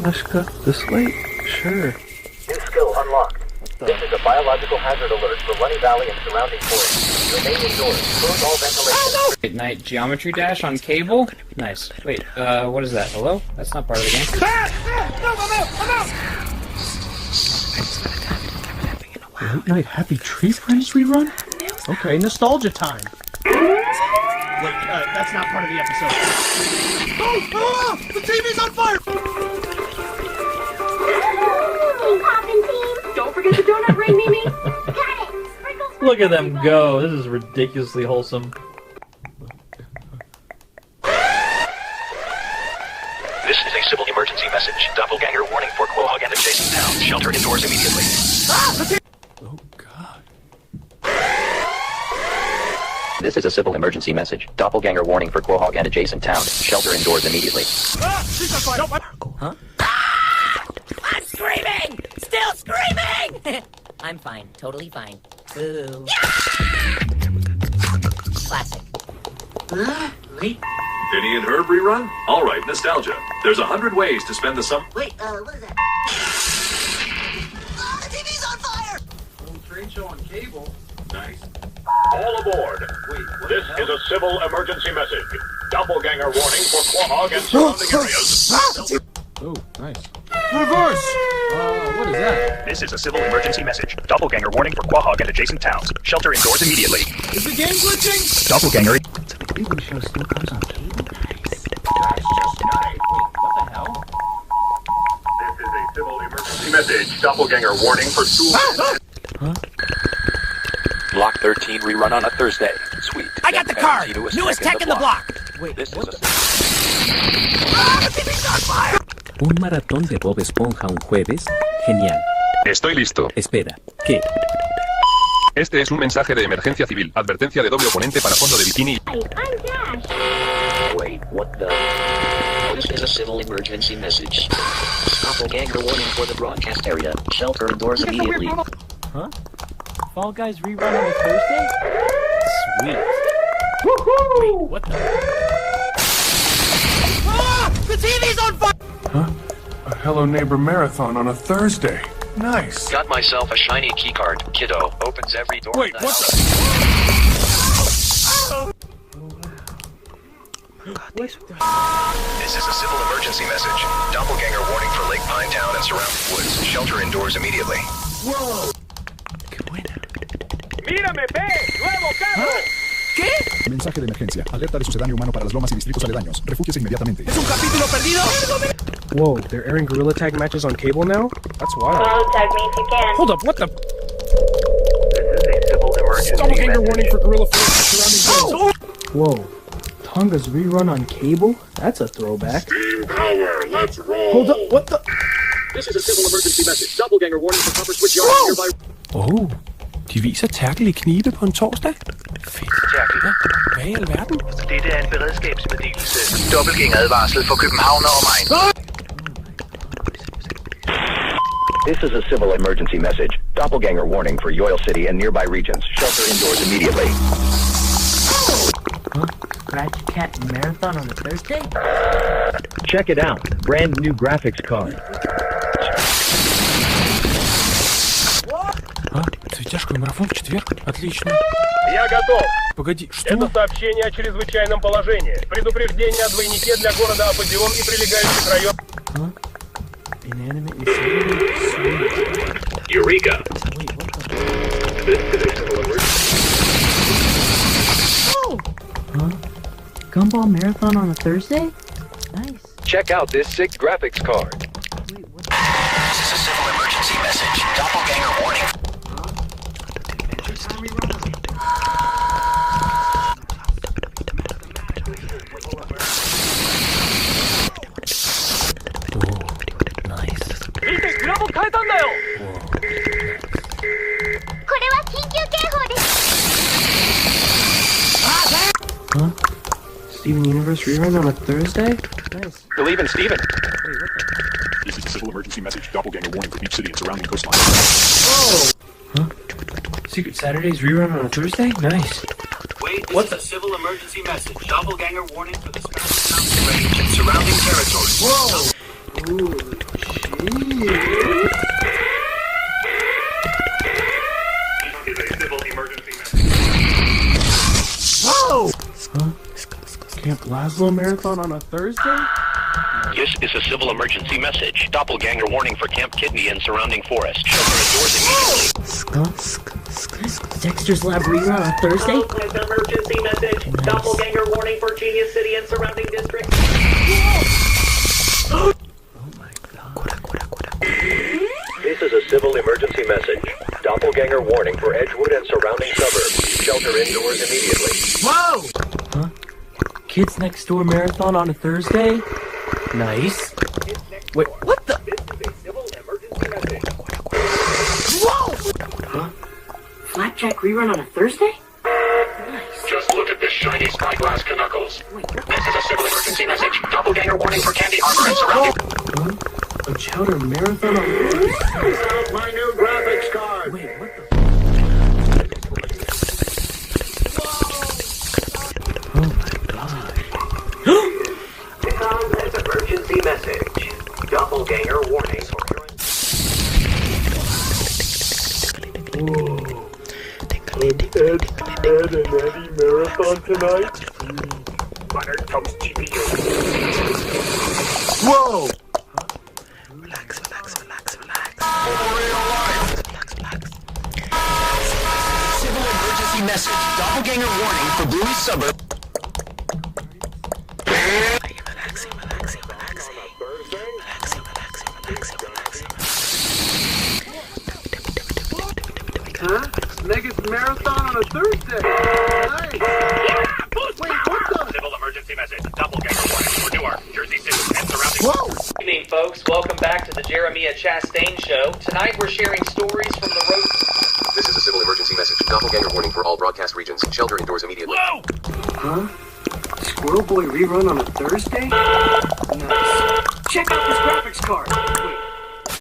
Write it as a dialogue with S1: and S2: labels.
S1: let's go this late. Sure.
S2: New skill unlocked. This is a biological hazard alert for Lunny Valley and surrounding forests. Remain indoors. Close all ventilation.
S3: At night geometry dash on cable. Nice. Wait, what is that? Hello? That's not part of the game.
S4: No, I'm out!
S1: Late night Happy Tree Friends rerun? Okay, nostalgia time.
S4: Wait, that's not part of the episode. Oh! The TV's on fire!
S5: Poppin' team! Don't forget the donut ring, Mimi! Got it! Sprinkles!
S6: Look at them go. This is ridiculously wholesome.
S2: This is a civil emergency message. Doppelganger warning for Quahog and adjacent towns. Shelter indoors immediately.
S1: Oh, God.
S2: This is a civil emergency message. Doppelganger warning for Quahog and adjacent towns. Shelter indoors immediately.
S4: She's on fire!
S1: Huh?
S7: I'm screaming! Still screaming! I'm fine. Totally fine. Boo. Classic.
S8: Wait. Vinny and Herb rerun? Alright, nostalgia. There's 100 ways to spend the summer.
S7: Wait, what is that?
S4: The TV's on fire!
S3: Old train show on cable.
S8: Nice.
S2: All aboard.
S3: Wait, what
S2: This is a civil emergency message. Doppelganger warning for Quahog and surrounding areas.
S1: Oh, nice.
S4: Reverse!
S1: What is that?
S2: This is a civil emergency message. Doppelganger warning for Quahog and adjacent towns. Shelter indoors immediately.
S4: Is the game glitching?
S2: Doppelganger.
S1: TV show still comes on cable?
S3: What the hell?
S2: This is a civil emergency message. Doppelganger warning for school.
S1: Huh?
S9: Block 13 rerun on a Thursday. Sweet.
S4: I got the card! Newest tech in the block!
S1: Wait,
S9: This
S1: what
S9: is
S1: the...
S4: The TV's on fire!
S10: Un maratón de Bob Esponja un jueves. Genial.
S9: Estoy listo.
S10: Espera, ¿qué?
S9: Este es un mensaje de emergencia civil. Advertencia de doble oponente para fondo de bikini.
S5: I'm Dash!
S2: Wait, what the? This is a civil emergency message. Doppelganger warning for the broadcast area. Shelter indoors immediately.
S6: Huh? Fall Guys rerun on a Thursday? Sweet.
S4: Woohoo!
S6: Wait, what the?
S4: The TV's on fire!
S1: Huh? A Hello Neighbor marathon on a Thursday. Nice.
S2: Got myself a shiny keycard. Kiddo opens every door.
S4: Wait, what the?
S2: This is a civil emergency message. Doppelganger warning for Lake Pinetown and surrounding woods. Shelter indoors immediately.
S4: Whoa!
S1: Qué buena.
S2: ¡Mírame, ve! ¡Nuevo carro!
S4: ¿Qué?
S11: Mensaje de emergencia. Alerta de sucedáneo humano para las lomas y distritos aledaños. Refúgiese inmediatamente.
S4: ¿Es un capítulo perdido?
S1: Whoa, they're airing gorilla tag matches on cable now? That's wild.
S5: Follow tag means you can.
S1: Hold up, what the?
S2: This is a civil emergency
S1: Doppelganger
S2: message.
S1: warning for gorilla forest surrounding zones. Whoa, Tonga's rerun on cable? That's a throwback.
S5: Steam power, let's roll!
S1: Hold up, what the?
S2: This is a civil emergency message. Doppelganger warning for copper switch yard nearby.
S1: Oh, de viser tackle i knibe på en torsdag? Fedt. Ja, hvad i alverden?
S2: Dette er en beredskabsmeddelelse. Doppelgængeradvarsel for København og omegn. This is a civil emergency message. Doppelganger warning for Yoil City and nearby regions. Shelter indoors immediately.
S7: Huh? Scratch Cat Marathon on a Thursday?
S2: Check it out. Brand new graphics card.
S1: А, светяшковый марафон в четверг? Отлично.
S2: Я готов.
S1: Погоди, что?
S2: Это сообщение о чрезвычайном положении. Предупреждение о двойнике для города Аподион и прилегающих районов.
S1: Huh? Inanimate insanity? Sweet.
S2: Eureka!
S1: Wait, what the?
S2: This is a civil emergency.
S7: Oh! Huh? Gumball Marathon on a Thursday? Nice.
S9: Check out this sick graphics card.
S7: Wait, what?
S2: This is a civil emergency message. Doppelganger warning.
S1: Nice.
S2: 見て、グラボ変えたんだよ。
S5: これは緊急警報です。
S1: Huh? Steven Universe rerun on a Thursday? Nice.
S9: Believe in Steven.
S1: Wait, what the?
S11: This is a civil emergency message. Doppelganger warning for Beach City and surrounding coastline.
S1: Oh! Huh? Secret Saturdays rerun on a Thursday? Nice.
S2: Wait, this is a civil emergency message. Doppelganger warning for the Spanish Mountain Range and surrounding territories.
S1: Whoa! Ooh.
S6: Oslo Marathon on a Thursday?
S12: This is a civil emergency message. Doppelganger warning for Camp Kidney and surrounding forest. Shelter indoors immediately.
S7: Dexter's Lab rerun on Thursday?
S13: Emergency message.
S7: Nice.
S13: Doppelganger warning for Genius City and surrounding districts.
S7: Oh my god.
S12: This is a civil emergency message. Doppelganger warning for Edgewood and surrounding suburbs. Shelter indoors immediately.
S6: Whoa!
S7: Huh? Kids Next Door Marathon on a Thursday? Nice.
S6: Wait, what the?
S12: This is a civil emergency message.
S6: Whoa!
S7: Huh? Flapjack rerun on a Thursday? Nice.
S8: Just look at this shiny spyglass knuckles. This is a civil emergency message. Doppelganger warning for Candy Harbor and surrounding.
S7: A Chowder Marathon on Thursday?
S12: My new graphics card.
S7: Wait, what the? Oh my god.
S12: This emergency message. Doppelganger warning for your...
S11: Whoa. Ed and Eddie marathon tonight?
S12: Buttered toast GPU.
S11: Whoa!
S12: Relax. Civil emergency message. Doppelganger warning for Bluey suburb.
S11: Huh? Megas marathon on a Thursday. Nice.
S12: Wait, what the? Civil emergency message. Doppelganger warning for Newark, Jersey City, and surrounding.
S11: Whoa!
S13: Good evening, folks. Welcome back to the Jeremiah Chastain Show. Tonight we're sharing stories from the road.
S14: This is a civil emergency message. Doppelganger warning for all broadcast regions. Shelter indoors immediately.
S12: Whoa!
S7: Huh? Squirrel Boy rerun on a Thursday? Nice. Check out this graphics card.